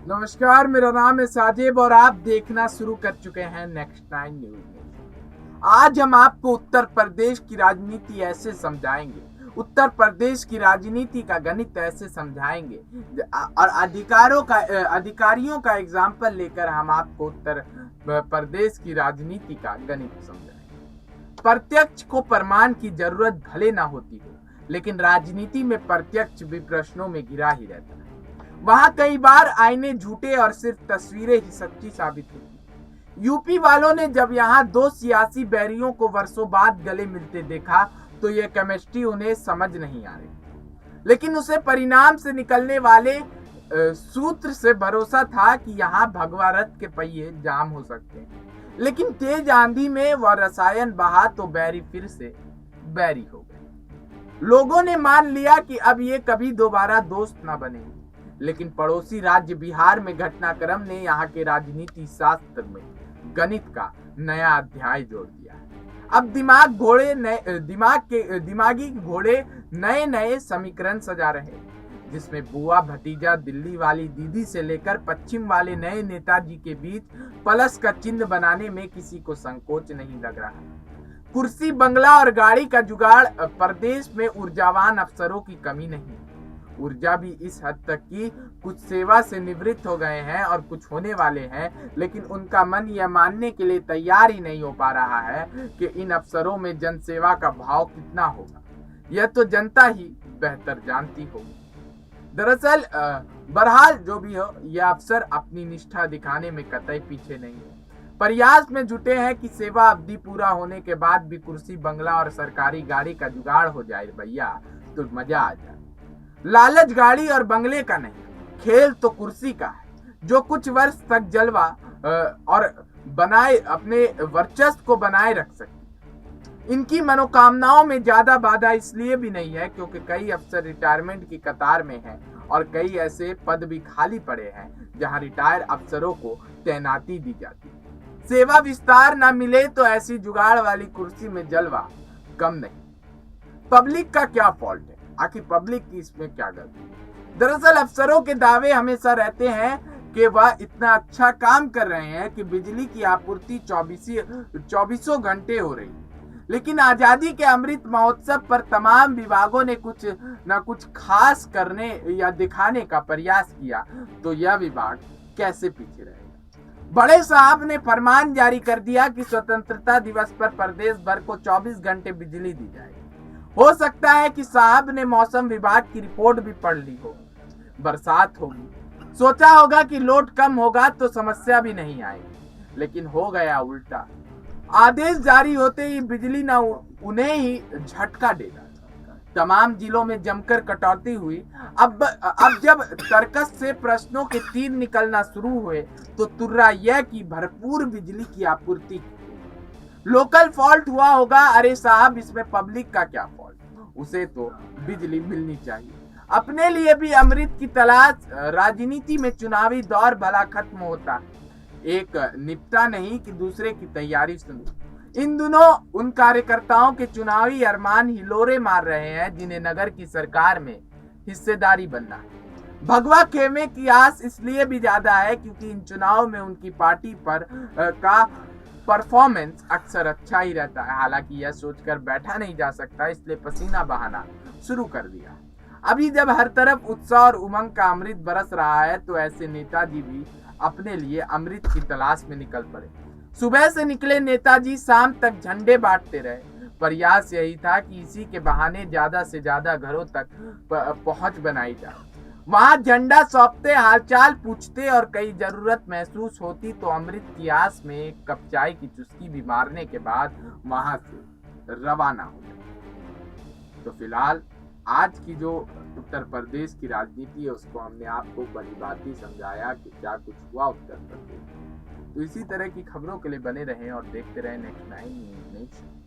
नमस्कार, मेरा नाम है साजिब और आप देखना शुरू कर चुके हैं नेक्स्ट 9 न्यूज। आज हम आपको उत्तर प्रदेश की राजनीति ऐसे समझाएंगे, उत्तर प्रदेश की राजनीति का गणित ऐसे समझाएंगे और अधिकारियों का एग्जाम्पल लेकर हम आपको उत्तर प्रदेश की राजनीति का गणित समझाएंगे। प्रत्यक्ष को प्रमाण की जरूरत भले ना होती हो, लेकिन राजनीति में प्रत्यक्ष भी प्रश्नों में घिरा ही रहता है। वहां कई बार आईने झूठे और सिर्फ तस्वीरें ही सच्ची साबित हुई। यूपी वालों ने जब यहां दो सियासी बैरियों को वर्षों बाद गले मिलते देखा तो यह केमिस्ट्री उन्हें समझ नहीं आ रही, लेकिन उसे परिणाम से निकलने वाले सूत्र से भरोसा था कि यहां भगवा रथ के पहिए जाम हो सकते हैं। लेकिन तेज आंधी में वह रसायन बहा तो बैरी फिर से बैरी हो गए। लोगों ने मान लिया कि अब ये कभी दोबारा दोस्त ना बनेंगे, लेकिन पड़ोसी राज्य बिहार में घटनाक्रम ने यहाँ के राजनीति शास्त्र में गणित का नया अध्याय जोड़ दिया है। अब दिमागी घोड़े नए नए समीकरण सजा रहे हैं, जिसमें बुआ भतीजा दिल्ली वाली दीदी से लेकर पश्चिम वाले नए नेताजी के बीच प्लस का चिन्ह बनाने में किसी को संकोच नहीं लग रहा। कुर्सी, बंगला और गाड़ी का जुगाड़। प्रदेश में ऊर्जावान अफसरों की कमी नहीं, ऊर्जा भी इस हद तक कि कुछ सेवा से निवृत्त हो गए हैं और कुछ होने वाले हैं, लेकिन उनका मन यह मानने के लिए तैयार ही नहीं हो पा रहा है कि इन अफसरों में जनसेवा का भाव कितना होगा। यह तो जनता ही बेहतर जानती होगी। दरअसल बहरहाल जो भी हो, यह अफसर अपनी निष्ठा दिखाने में कतई पीछे नहीं है। प्रयास में जुटे हैं कि सेवा अवधि पूरा होने के बाद भी कुर्सी, बंगला और सरकारी गाड़ी का जुगाड़ हो जाए भैया, तो मजा आ जाए। लालच गाड़ी और बंगले का नहीं, खेल तो कुर्सी का है, जो कुछ वर्ष तक जलवा और बनाए अपने वर्चस्व को बनाए रख सकती। इनकी मनोकामनाओं में ज्यादा बाधा इसलिए भी नहीं है क्योंकि कई अफसर रिटायरमेंट की कतार में हैं और कई ऐसे पद भी खाली पड़े हैं जहां रिटायर अफसरों को तैनाती दी जाती है। सेवा विस्तार ना मिले तो ऐसी जुगाड़ वाली कुर्सी में जलवा कम नहीं। पब्लिक का क्या फॉल्ट है? आखिर पब्लिक की इसमें क्या गलती? दरअसल अफसरों के दावे हमेशा रहते हैं कि वह इतना अच्छा काम कर रहे हैं कि बिजली की आपूर्ति 24 घंटे हो रही, लेकिन आजादी के अमृत महोत्सव पर तमाम विभागों ने कुछ न कुछ खास करने या दिखाने का प्रयास किया तो यह विभाग कैसे पीछे रहेगा? बड़े साहब ने फरमान जारी कर दिया कि स्वतंत्रता दिवस पर प्रदेश भर को 24 घंटे बिजली दी जाएगी। हो सकता है कि साहब ने मौसम विभाग की रिपोर्ट भी पढ़ ली हो, बरसात होगी, सोचा होगा कि लोड कम होगा तो समस्या भी नहीं आएगी, लेकिन हो गया उल्टा। आदेश जारी होते ही बिजली ना उन्हें ही झटका देगा। तमाम जिलों में जमकर कटौती हुई। अब जब तर्कस से प्रश्नों के तीर निकलना शुरू हुए तो तुर्रा यह कि भरपूर बिजली की आपूर्ति। लोकल फॉल्ट हुआ होगा, अरे साहब इसमें पब्लिक का क्या फॉल्ट? उसे तो बिजली मिलनी चाहिए। अपने लिए भी अमृत की तलाश। राजनीति में चुनावी दौर भला खत्म होता, एक निपटा नहीं कि दूसरे की तैयारी सुनो। इन दिनों उन कार्यकर्ताओं के चुनावी अरमान हिलोरे मार रहे हैं जिन्हें नगर की सरकार में हिस्सेदारी बनना है। भगवा खेमे की आस इसलिए भी ज्यादा है क्योंकि इन चुनाव में उनकी पार्टी पर का परफॉर्मेंस अक्सर अच्छा ही रहता है। हालांकि यह सोचकर बैठा नहीं जा सकता, इसलिए पसीना बहाना शुरू कर दिया। अभी जब हर तरफ उत्साह और उमंग का अमृत बरस रहा है तो ऐसे नेताजी भी अपने लिए अमृत की तलाश में निकल पड़े। सुबह से निकले नेताजी शाम तक झंडे बांटते रहे। प्रयास यही था कि इसी के बहाने ज्यादा से ज्यादा घरों तक पहुंच बनाई जाए। वहां झंडा सौंपते, हालचाल पूछते और कई जरूरत महसूस होती तो अमृत की आस में एक कप चाय की चुस्की भी मारने के बाद वहां से रवाना हो गए। तो फिलहाल आज की जो उत्तर प्रदेश की राजनीति है उसको हमने आपको बड़ी बात ही समझाया कि क्या कुछ हुआ उत्तर प्रदेश। तो इसी तरह की खबरों के लिए बने रहें और देखते रहें नेक्स्ट 9 न्यूज़।